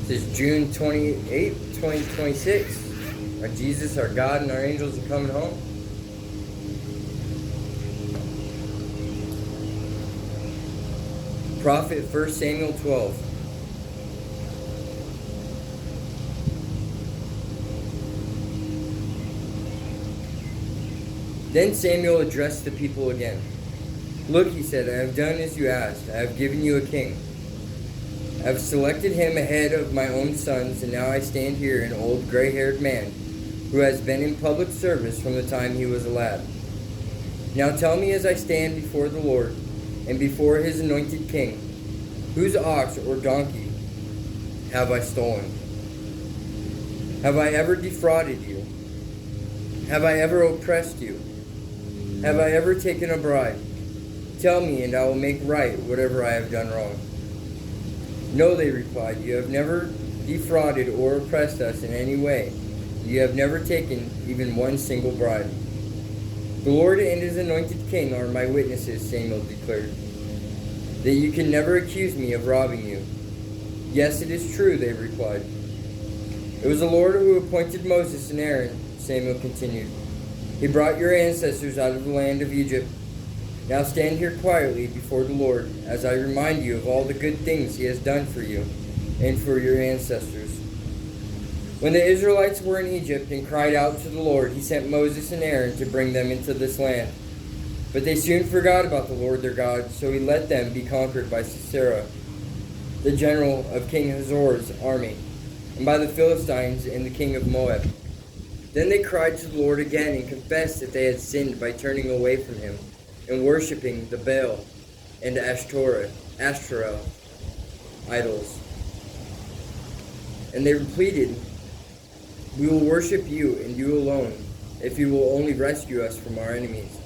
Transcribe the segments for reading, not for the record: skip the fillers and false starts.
This is June 28th, 2026. Our Jesus, our God, and our angels are coming home. Prophet 1 Samuel 12. Then Samuel addressed the people again. Look, he said, I have done as you asked. I have given you a king. I have selected him ahead of my own sons, and now I stand here, an old gray-haired man who has been in public service from the time he was a lad. Now tell me as I stand before the Lord and before his anointed king, whose ox or donkey have I stolen? Have I ever defrauded you? Have I ever oppressed you? Have I ever taken a bribe? Tell me, and I will make right whatever I have done wrong. No, they replied, you have never defrauded or oppressed us in any way. You have never taken even one single bribe. The Lord and his anointed king are my witnesses, Samuel declared, that you can never accuse me of robbing you. Yes, it is true, they replied. It was the Lord who appointed Moses and Aaron, Samuel continued. He brought your ancestors out of the land of Egypt. Now stand here quietly before the Lord, as I remind you of all the good things he has done for you and for your ancestors. When the Israelites were in Egypt and cried out to the Lord, he sent Moses and Aaron to bring them into this land. But they soon forgot about the Lord their God, so he let them be conquered by Sisera, the general of King Hazor's army, and by the Philistines and the king of Moab. Then they cried to the Lord again and confessed that they had sinned by turning away from him and worshiping the Baal and Ashtoreth idols. And they pleaded, we will worship you and you alone, if you will only rescue us from our enemies.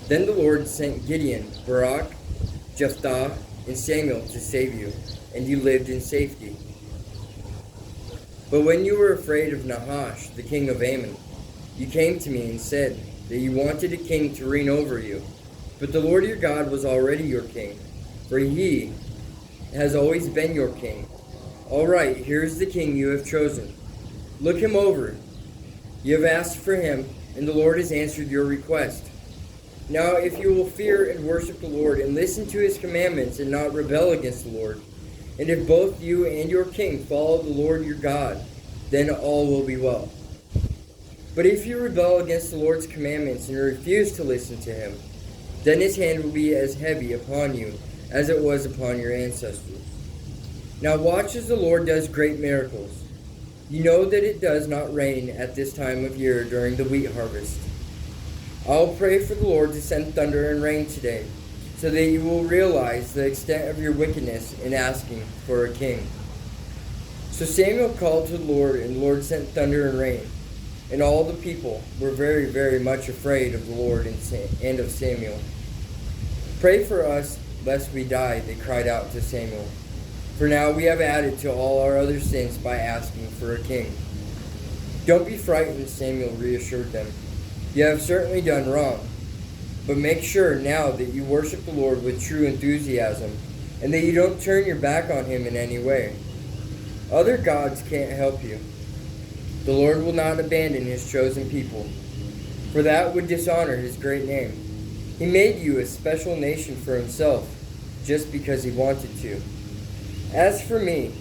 Then the Lord sent Gideon, Barak, Jephthah, and Samuel to save you, and you lived in safety. But when you were afraid of Nahash, the king of Ammon, you came to me and said that you wanted a king to reign over you. But the Lord your God was already your king, for he has always been your king. All right, here is the king you have chosen. Look him over. You have asked for him, and the Lord has answered your request. Now if you will fear and worship the Lord and listen to his commandments and not rebel against the Lord, and if both you and your king follow the Lord your God, then all will be well. But if you rebel against the Lord's commandments and refuse to listen to him, then his hand will be as heavy upon you as it was upon your ancestors. Now watch as the Lord does great miracles. You know that it does not rain at this time of year during the wheat harvest. I will pray for the Lord to send thunder and rain today, so that you will realize the extent of your wickedness in asking for a king. So Samuel called to the Lord, and the Lord sent thunder and rain. And all the people were very, very much afraid of the Lord and of Samuel. Pray for us, lest we die, they cried out to Samuel. For now we have added to all our other sins by asking for a king. Don't be frightened, Samuel reassured them. You have certainly done wrong. But make sure now that you worship the Lord with true enthusiasm, and that you don't turn your back on him in any way. Other gods can't help you. The Lord will not abandon his chosen people, for that would dishonor his great name. He made you a special nation for himself, just because he wanted to. As for me,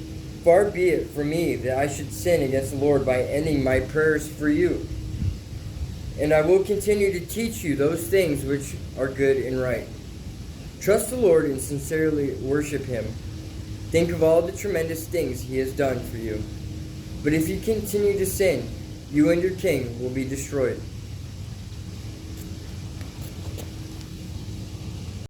far be it from me that I should sin against the Lord by ending my prayers for you. And I will continue to teach you those things which are good and right. Trust the Lord and sincerely worship him. Think of all the tremendous things he has done for you. But if you continue to sin, you and your king will be destroyed.